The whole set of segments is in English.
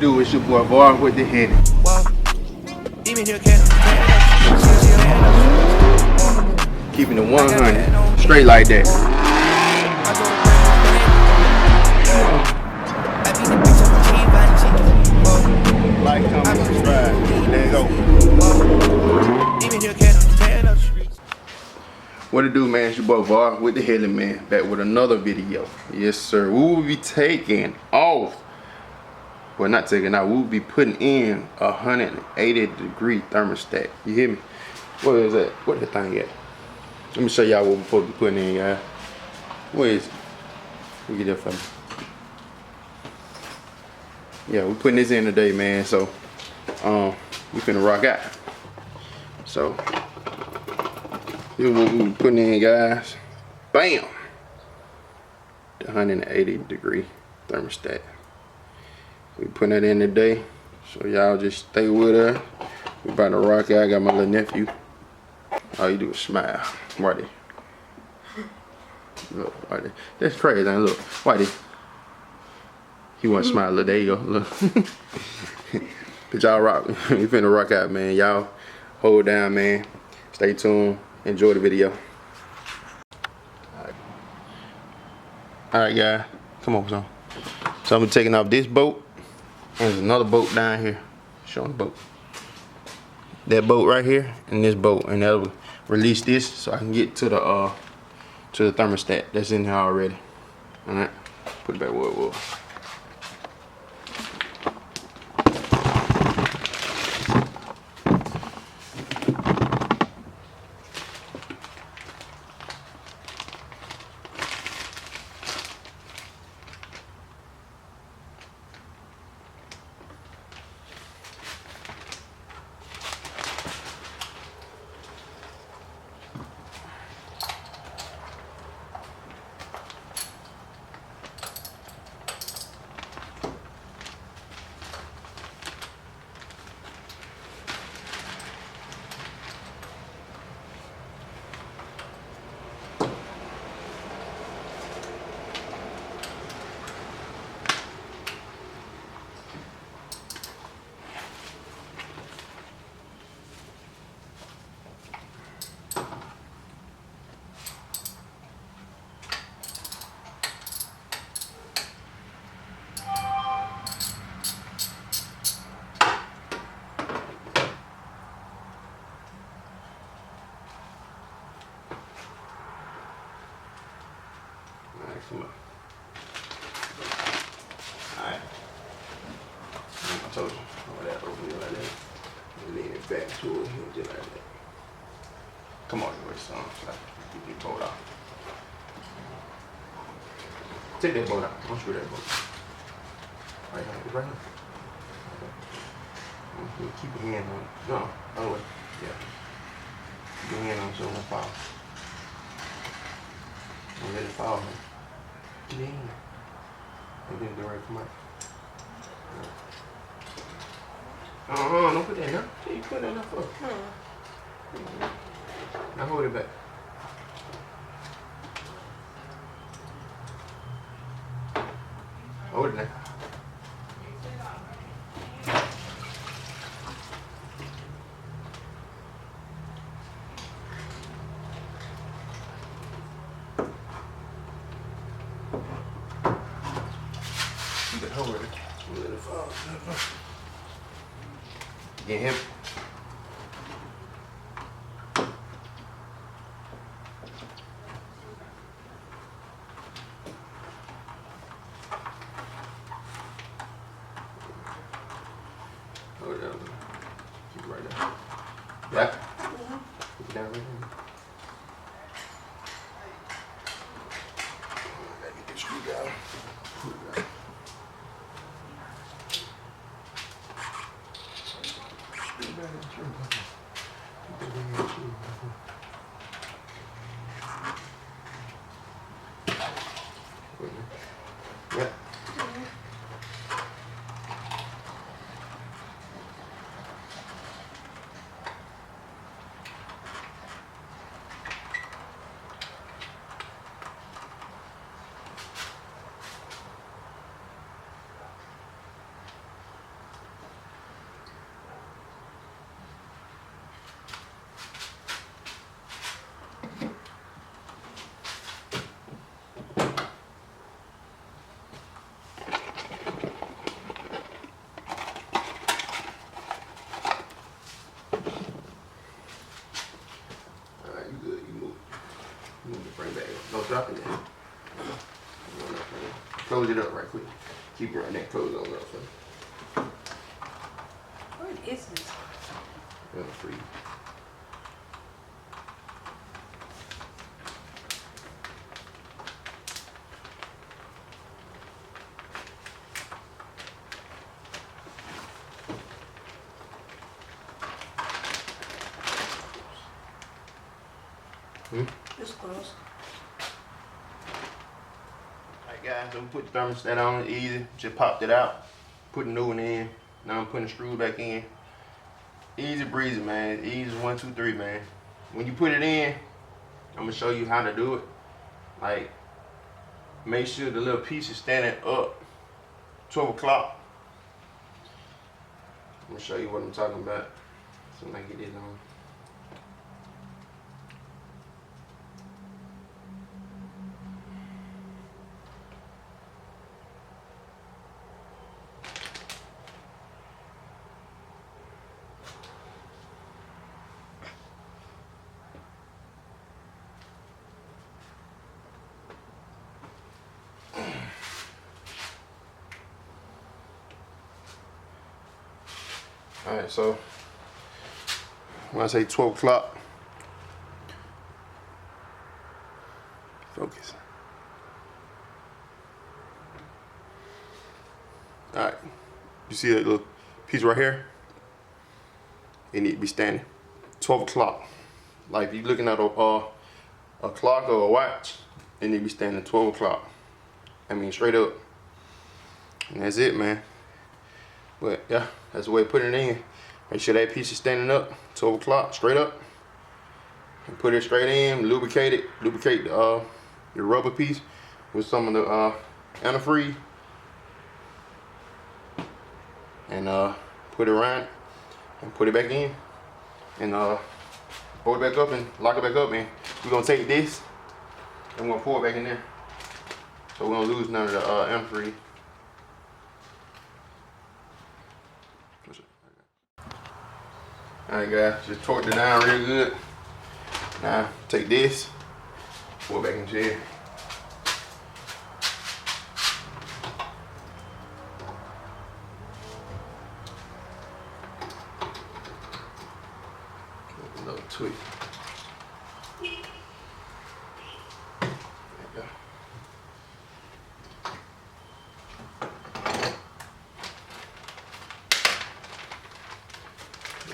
do? It's your boy Var with the Henny. Keeping it 100, straight like that. Like, comment, subscribe. Let's go. What it do, man? It's your boy Var with the Henny, man. Back with another video. Yes, sir. We will be taking off. Well, not taking out. We will be putting in 180-degree thermostat. You hear me? What is that? What the thing at? Let me show y'all what we're supposed to be putting in, guys. Where is it? Let me get that for me. Yeah, we're putting this in today, man. So, we finna rock out. So, here's what we're putting in, guys. Bam! The 180-degree thermostat. We putting that in today. So y'all just stay with her. We about to rock out. I got my little nephew. All you do is smile. Whitey. Look, Whitey. That's crazy, ain't it? Look, Whitey. He want to smile. Look, there you go. Look. But y'all rock. We finna rock out, man. Y'all hold down, man. Stay tuned. Enjoy the video. Alright, guys. Come on, son. So I'm taking off this boat. There's another boat down here. Showing the boat. That boat right here and this boat, and that'll release this so I can get to the thermostat that's in here already. Alright, put it back where it was. Alright. I told you. Over that, open it like that. And lean it back to it. Just like that. Come on, your son. So I can keep your boat off. Take that boat out. Don't screw that boat. Right here. It's right here. Okay. Keep your hand on it. No. Other way. Yeah. Keep your hand on it so it won't fall. Don't let it fall, man. Get in. And then go right come out. Don't put that in there. You put that in there for. Now hold it back. Hold it now. Hold it. Let it fall. Get him. Hold it down. Keep it right there. Yeah? Keep it down right here. Gotta get this screw down. Yeah. drop it down. Close it up right quick. Keep it right there. Close it on up for me. What is this? Free. It's close. Alright guys, so we put the thermostat on, easy. Just popped it out. Put the new one in. Now I'm putting the screw back in. Easy breezy, man. Easy 1, 2, 3, man. When you put it in, I'm gonna show you how to do it. Like, make sure the little piece is standing up 12 o'clock. I'm gonna show you what I'm talking about. So I get this on. Alright, so when I say 12 o'clock, focus. Alright, you see that little piece right here? It need to be standing 12 o'clock. Like if you're looking at a clock or a watch, it need to be standing 12 o'clock. I mean straight up. And that's it, man. But yeah, that's the way to put it in. Make sure that piece is standing up, 12 o'clock, straight up. And put it straight in, lubricate it, lubricate the your rubber piece with some of the antifreeze. And put it around and put it back in. And hold it back up and lock it back up, man. We're gonna take this and we're gonna pour it back in there. So we don't lose none of the antifreeze. Alright guys, just torqued it down real good. Now take this, pour it back in the chair. Another tweak. There you go.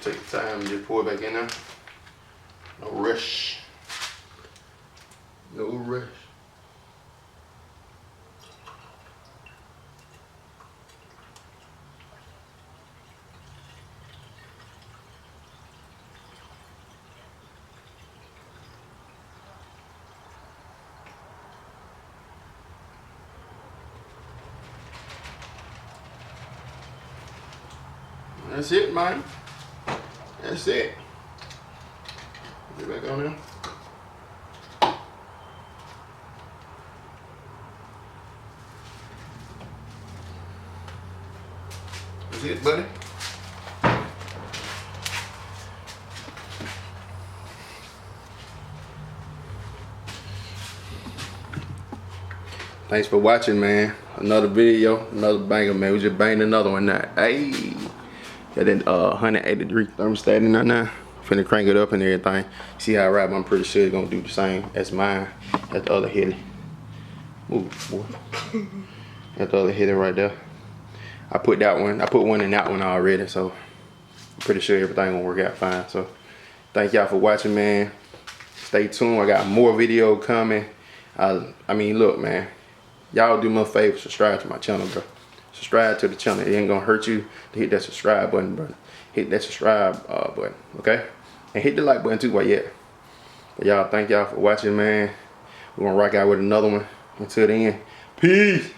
Take the time and just pour it back in there. No rush. No rush. That's it, man. That's it. Get back on there. That's it, buddy. Thanks for watching, man. Another video, another banger, man. We just banged another one now. Hey. Got that 180 degree thermostat in there now. Finna crank it up and everything. See how I ride, I'm pretty sure it's gonna do the same as mine. That's the other header. Ooh, boy. That's the other header right there. I put one in that one already, so I'm pretty sure everything gonna work out fine. So thank y'all for watching, man. Stay tuned, I got more video coming. I mean, look, man. Y'all do me a favor, subscribe to my channel, bro. Subscribe to the channel. It ain't gonna hurt you to hit that subscribe button, bro. Hit that subscribe button, okay? And hit the like button too while you're at it. But y'all, thank y'all for watching, man. We're gonna rock out with another one until the end. Peace.